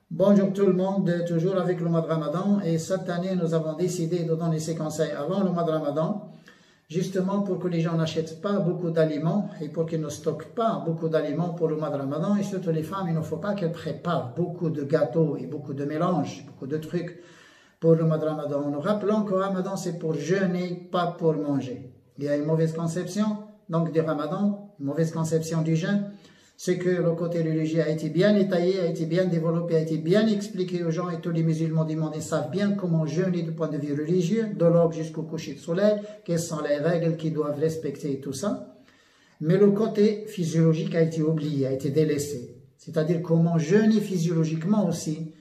Bonjour tout le monde, toujours avec le mois de Ramadan et cette année nous avons décidé de donner ces conseils avant le mois de Ramadan justement pour que les gens n'achètent pas beaucoup d'aliments et pour qu'ils ne stockent pas beaucoup d'aliments pour le mois de Ramadan et surtout les femmes, il ne faut pas qu'elles préparent beaucoup de gâteaux et beaucoup de mélanges, beaucoup de trucs pour le mois de Ramadan. Nous rappelons que le Ramadan c'est pour jeûner, pas pour manger. Il y a une mauvaise conception donc du Ramadan, une mauvaise conception du jeûne. C'est que le côté religieux a été bien détaillé, a été bien développé, a été bien expliqué aux gens et tous les musulmans du monde savent bien comment jeûner du point de vue religieux, de l'aube jusqu'au coucher de soleil, quelles sont les règles qu'ils doivent respecter et tout ça. Mais le côté physiologique a été oublié, a été délaissé. C'est-à-dire comment jeûner physiologiquement aussi.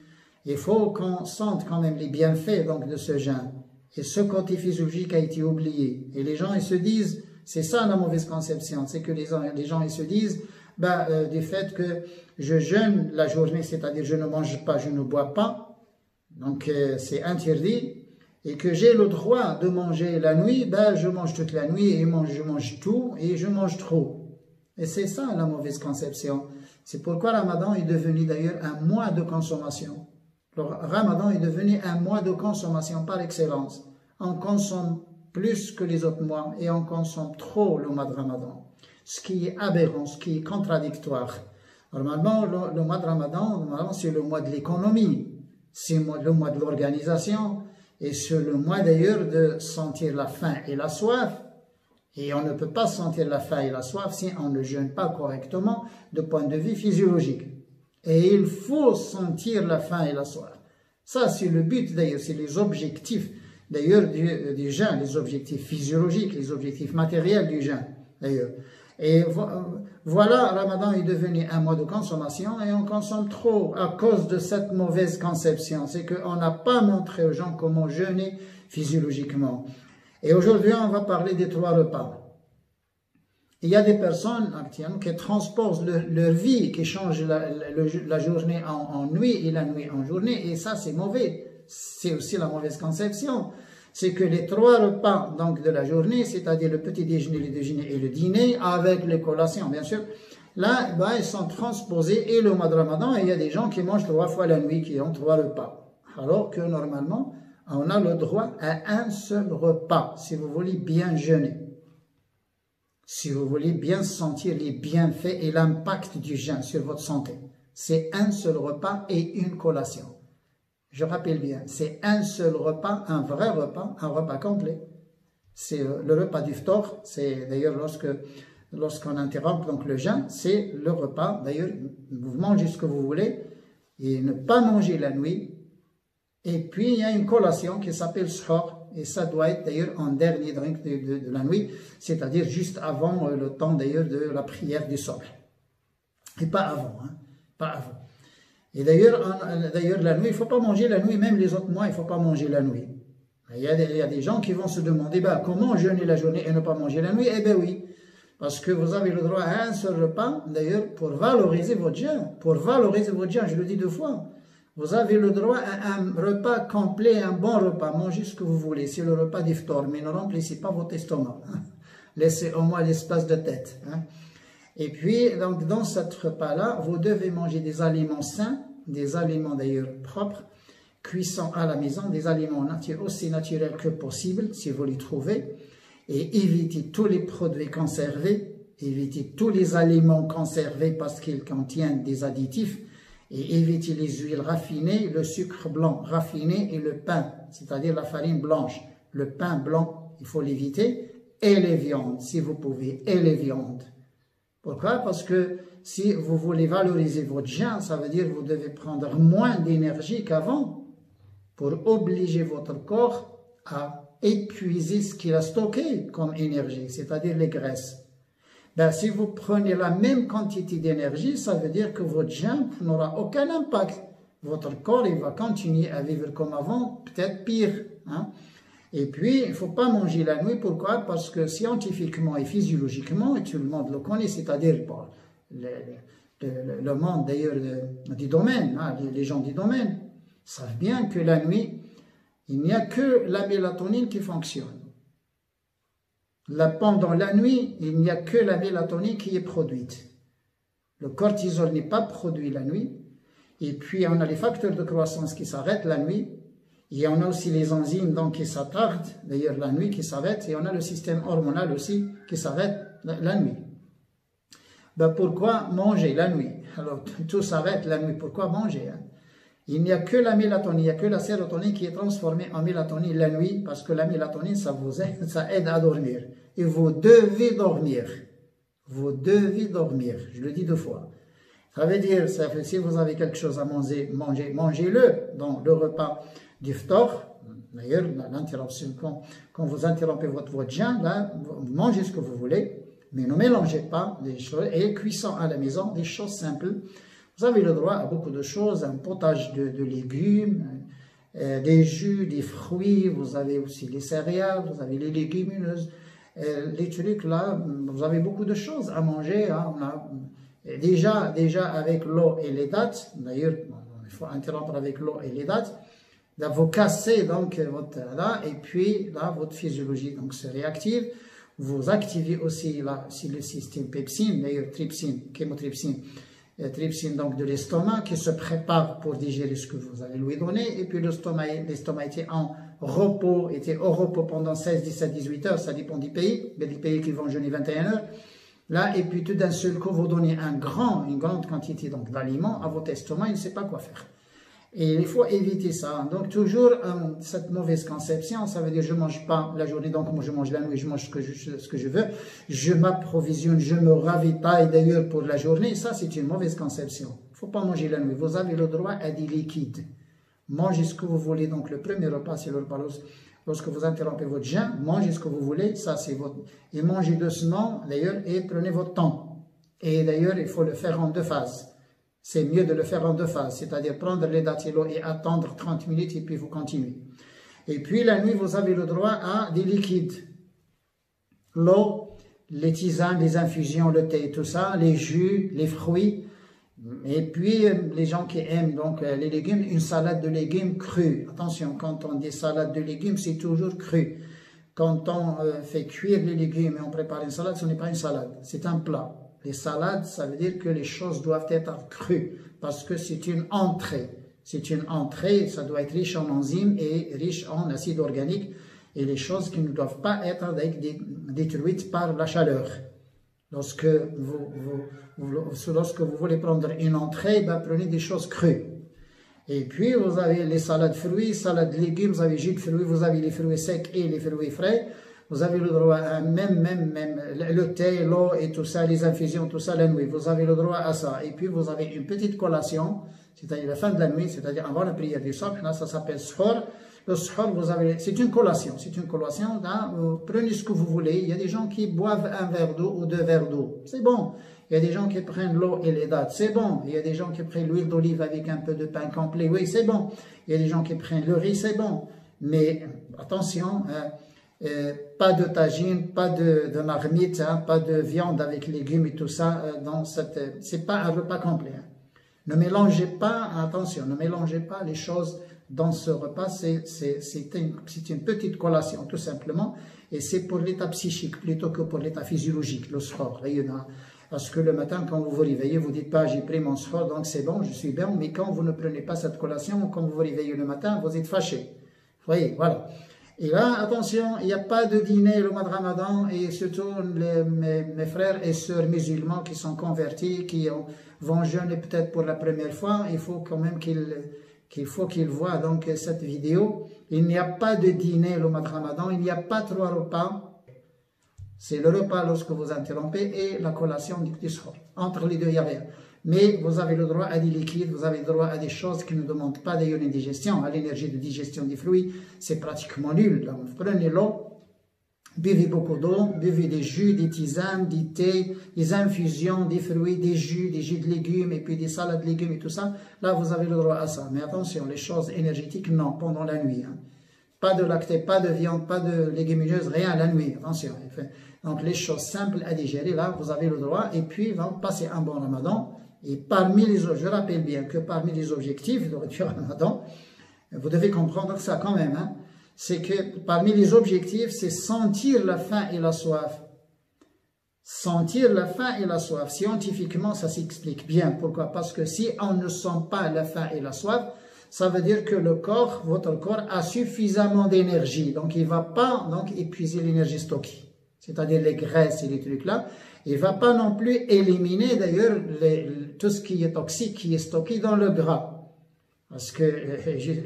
Il faut qu'on sente quand même les bienfaits donc, de ce jeûne. Et ce côté physiologique a été oublié. Et les gens ils se disent, c'est ça la mauvaise conception, c'est que les gens ils se disent, du fait que je jeûne la journée, c'est-à-dire je ne mange pas, je ne bois pas, donc c'est interdit, et que j'ai le droit de manger la nuit, je mange toute la nuit, et je mange tout, et je mange trop. Et c'est ça la mauvaise conception. C'est pourquoi Ramadan est devenu d'ailleurs un mois de consommation. Le Ramadan est devenu un mois de consommation par excellence. On consomme plus que les autres mois, et on consomme trop le mois de Ramadan. Ce qui est aberrant, ce qui est contradictoire. Normalement, le mois de Ramadan, c'est le mois de l'économie, c'est le mois de l'organisation, et c'est le mois d'ailleurs de sentir la faim et la soif. Et on ne peut pas sentir la faim et la soif si on ne jeûne pas correctement de point de vue physiologique. Et il faut sentir la faim et la soif. Ça, c'est le but d'ailleurs, c'est les objectifs d'ailleurs du jeûne, les objectifs physiologiques, les objectifs matériels du jeûne d'ailleurs. Et voilà, Ramadan est devenu un mois de consommation et on consomme trop à cause de cette mauvaise conception. C'est qu'on n'a pas montré aux gens comment jeûner physiologiquement. Et aujourd'hui, on va parler des 3 repas. Il y a des personnes actuellement qui transposent leur vie, qui changent la journée en nuit et la nuit en journée. Et ça, c'est mauvais. C'est aussi la mauvaise conception. C'est que les 3 repas donc, de la journée, c'est-à-dire le petit déjeuner, le déjeuner et le dîner, avec les collations, bien sûr, là, ils sont transposés et le mois de Ramadan, et il y a des gens qui mangent 3 fois la nuit, qui ont 3 repas. Alors que normalement, on a le droit à un seul repas, si vous voulez bien jeûner. Si vous voulez bien sentir les bienfaits et l'impact du jeûne sur votre santé. C'est un seul repas et une collation. Je rappelle bien, c'est un seul repas, un vrai repas, un repas complet. C'est le repas du phtor, c'est d'ailleurs lorsqu'on interrompt donc le jeûne, c'est le repas. D'ailleurs, vous mangez ce que vous voulez et ne pas manger la nuit. Et puis, il y a une collation qui s'appelle sahur, et ça doit être d'ailleurs en dernier drink de la nuit, c'est-à-dire juste avant le temps d'ailleurs de la prière du soir. Et pas avant, hein, pas avant. Et d'ailleurs, la nuit, il ne faut pas manger la nuit, même les autres mois, il ne faut pas manger la nuit. Il y a des gens qui vont se demander, comment jeûner la journée et ne pas manger la nuit? Eh bien oui, parce que vous avez le droit à un seul repas, d'ailleurs, pour valoriser votre jeûne. Pour valoriser votre jeûne, je le dis 2 fois. Vous avez le droit à un repas complet, un bon repas. Mangez ce que vous voulez, c'est le repas d'iftar, mais ne remplissez pas votre estomac. Hein. Laissez au moins l'espace de tête. Hein. Et puis, donc, dans ce repas-là, vous devez manger des aliments sains, des aliments d'ailleurs propres, cuissons à la maison, des aliments aussi naturels que possible, si vous les trouvez, et évitez tous les produits conservés, évitez tous les aliments conservés parce qu'ils contiennent des additifs, et évitez les huiles raffinées, le sucre blanc raffiné et le pain, c'est-à-dire la farine blanche. Le pain blanc, il faut l'éviter, et les viandes, si vous pouvez, et les viandes. Pourquoi? Parce que si vous voulez valoriser votre jeûne, ça veut dire que vous devez prendre moins d'énergie qu'avant pour obliger votre corps à épuiser ce qu'il a stocké comme énergie, c'est-à-dire les graisses. Si vous prenez la même quantité d'énergie, ça veut dire que votre jeûne n'aura aucun impact. Votre corps il va continuer à vivre comme avant, peut-être pire. Hein? Et puis, il ne faut pas manger la nuit. Pourquoi? Parce que scientifiquement et physiologiquement, et tout le monde le connaît, c'est-à-dire le monde d'ailleurs du domaine, hein, les gens du domaine, savent bien que la nuit, il n'y a que la mélatonine qui fonctionne. Pendant la nuit, il n'y a que la mélatonine qui est produite. Le cortisol n'est pas produit la nuit. Et puis, on a les facteurs de croissance qui s'arrêtent la nuit. Et on a aussi les enzymes donc, qui s'attardent, d'ailleurs la nuit, qui s'arrêtent. Et on a le système hormonal aussi qui s'arrête la nuit. Ben, pourquoi manger la nuit? Alors, tout s'arrête la nuit. Pourquoi manger? Il n'y a que la mélatonine, il n'y a que la sérotonine qui est transformée en mélatonine la nuit, parce que la mélatonine, ça aide à dormir. Et vous devez dormir. Vous devez dormir. Je le dis 2 fois. Ça veut dire, si vous avez quelque chose à manger, mangez-le dans le repas du phtor. D'ailleurs, l'interruption, quand vous interrompez votre jeûne, là, vous mangez ce que vous voulez, mais ne mélangez pas des choses. Et cuisson à la maison, des choses simples. Vous avez le droit à beaucoup de choses, un potage de légumes, des jus, des fruits, vous avez aussi les céréales, vous avez les légumineuses, les trucs là, vous avez beaucoup de choses à manger. Hein. On a, déjà avec l'eau et les dattes, d'ailleurs, il faut interrompre avec l'eau et les dattes, là, vous cassez donc votre, là, et puis là, votre physiologie donc, se réactive. Vous activez aussi là, si le système pepsine, d'ailleurs trypsine, chémotrypsine, trypsine donc de l'estomac qui se prépare pour digérer ce que vous allez lui donner. Et puis l'estomac était en repos, était au repos pendant 16, 17, 18 heures, ça dépend des pays. Il y a des pays qui vont jeûner 21 heures. Là, et puis tout d'un seul coup, vous donnez une grande quantité d'aliments à votre estomac, il ne sait pas quoi faire. Et il faut éviter ça. Donc toujours cette mauvaise conception, ça veut dire je ne mange pas la journée, donc moi je mange la nuit, je mange ce que je veux, je m'approvisionne, je me ravitaille d'ailleurs pour la journée, ça c'est une mauvaise conception. Il ne faut pas manger la nuit, vous avez le droit à des liquides. Mangez ce que vous voulez, donc le premier repas c'est le repas lorsque vous interrompez votre jeûne, mangez ce que vous voulez, ça c'est votre... Et mangez doucement d'ailleurs et prenez votre temps. Et d'ailleurs il faut le faire en 2 phases. C'est mieux de le faire en 2 phases, c'est-à-dire prendre les dattes et l'eau et attendre 30 minutes et puis vous continuez. Et puis la nuit, vous avez le droit à des liquides. L'eau, les tisanes, les infusions, le thé, tout ça, les jus, les fruits. Et puis les gens qui aiment donc les légumes, une salade de légumes crus. Attention, quand on dit salade de légumes, c'est toujours cru. Quand on fait cuire les légumes et on prépare une salade, ce n'est pas une salade, c'est un plat. Les salades, ça veut dire que les choses doivent être crues, parce que c'est une entrée. C'est une entrée, ça doit être riche en enzymes et riche en acides organiques, et les choses qui ne doivent pas être détruites par la chaleur. Lorsque vous voulez prendre une entrée, ben prenez des choses crues. Et puis, vous avez les salades fruits, salades de légumes, vous avez jus de fruits, vous avez les fruits secs et les fruits frais. Vous avez le droit à même le thé, l'eau et tout ça, les infusions, tout ça la nuit. Vous avez le droit à ça. Et puis vous avez une petite collation, c'est-à-dire la fin de la nuit, c'est-à-dire avant la prière du soir. Là, ça s'appelle suhoor. Le suhoor, c'est une collation. C'est une collation. Là, vous prenez ce que vous voulez. Il y a des gens qui boivent 1 verre d'eau ou 2 verres d'eau. C'est bon. Il y a des gens qui prennent l'eau et les dattes. C'est bon. Il y a des gens qui prennent l'huile d'olive avec un peu de pain complet. Oui, c'est bon. Il y a des gens qui prennent le riz. C'est bon. Mais attention, pas de tagine, pas de marmite, hein, pas de viande avec légumes et tout ça. C'est pas un repas complet. Hein. Ne mélangez pas, attention, ne mélangez pas les choses dans ce repas. C'est une petite collation, tout simplement. Et c'est pour l'état psychique plutôt que pour l'état physiologique, le suhoor. Parce que le matin, quand vous vous réveillez, vous dites pas j'ai pris mon suhoor, donc c'est bon, je suis bien. Mais quand vous ne prenez pas cette collation, quand vous vous réveillez le matin, vous êtes fâché. Vous voyez, voilà. Et là, attention, il n'y a pas de dîner le mois de Ramadan, et surtout mes frères et sœurs musulmans qui sont convertis, qui vont jeûner peut-être pour la première fois, il faut quand même qu'ils voient donc cette vidéo. Il n'y a pas de dîner le mois de Ramadan, il n'y a pas 3 repas. C'est le repas lorsque vous interrompez et la collation du suhoor. Entre les deux, il n'y a rien. Mais vous avez le droit à des liquides, vous avez le droit à des choses qui ne demandent pas d'ailleurs une digestion. À l'énergie de digestion des fruits, c'est pratiquement nul. Donc, prenez l'eau, buvez beaucoup d'eau, buvez des jus, des tisanes, des thés, des infusions, des fruits, des jus de légumes et puis des salades de légumes et tout ça. Là, vous avez le droit à ça. Mais attention, les choses énergétiques, non, pendant la nuit. Hein. Pas de lactés, pas de viande, pas de légumineuses, rien la nuit. Attention. Donc, les choses simples à digérer, là, vous avez le droit. Et puis, passer un bon Ramadan. Et parmi je rappelle bien que parmi les objectifs du Ramadan, vous devez comprendre ça quand même, hein, c'est que parmi les objectifs, c'est sentir la faim et la soif. sentir la faim et la soif. Scientifiquement, ça s'explique bien. Pourquoi? Parce que si on ne sent pas la faim et la soif, ça veut dire que le corps, votre corps, a suffisamment d'énergie. Donc, il ne va pas épuiser l'énergie stockée, c'est-à-dire les graisses et les trucs là. Il ne va pas non plus éliminer d'ailleurs tout ce qui est toxique, qui est stocké dans le gras. Parce que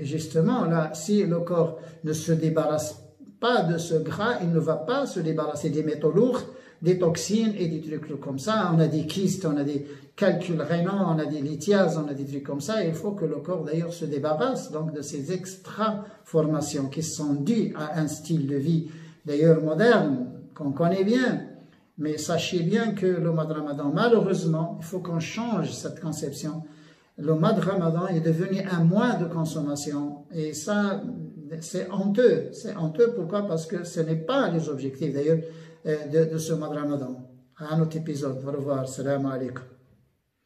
justement, là, si le corps ne se débarrasse pas de ce gras, il ne va pas se débarrasser des métaux lourds, des toxines et des trucs comme ça. On a des kystes, on a des calculs rénaux, on a des lithiases, on a des trucs comme ça. Il faut que le corps d'ailleurs se débarrasse donc de ces extra-formations qui sont dues à un style de vie d'ailleurs moderne, qu'on connaît bien. Mais sachez bien que le mois de Ramadan, malheureusement, il faut qu'on change cette conception. Le mois de Ramadan est devenu un mois de consommation. Et ça, c'est honteux. C'est honteux, pourquoi? Parce que ce n'est pas les objectifs d'ailleurs de ce mois de Ramadan. À un autre épisode. Au revoir. Salam alaikum.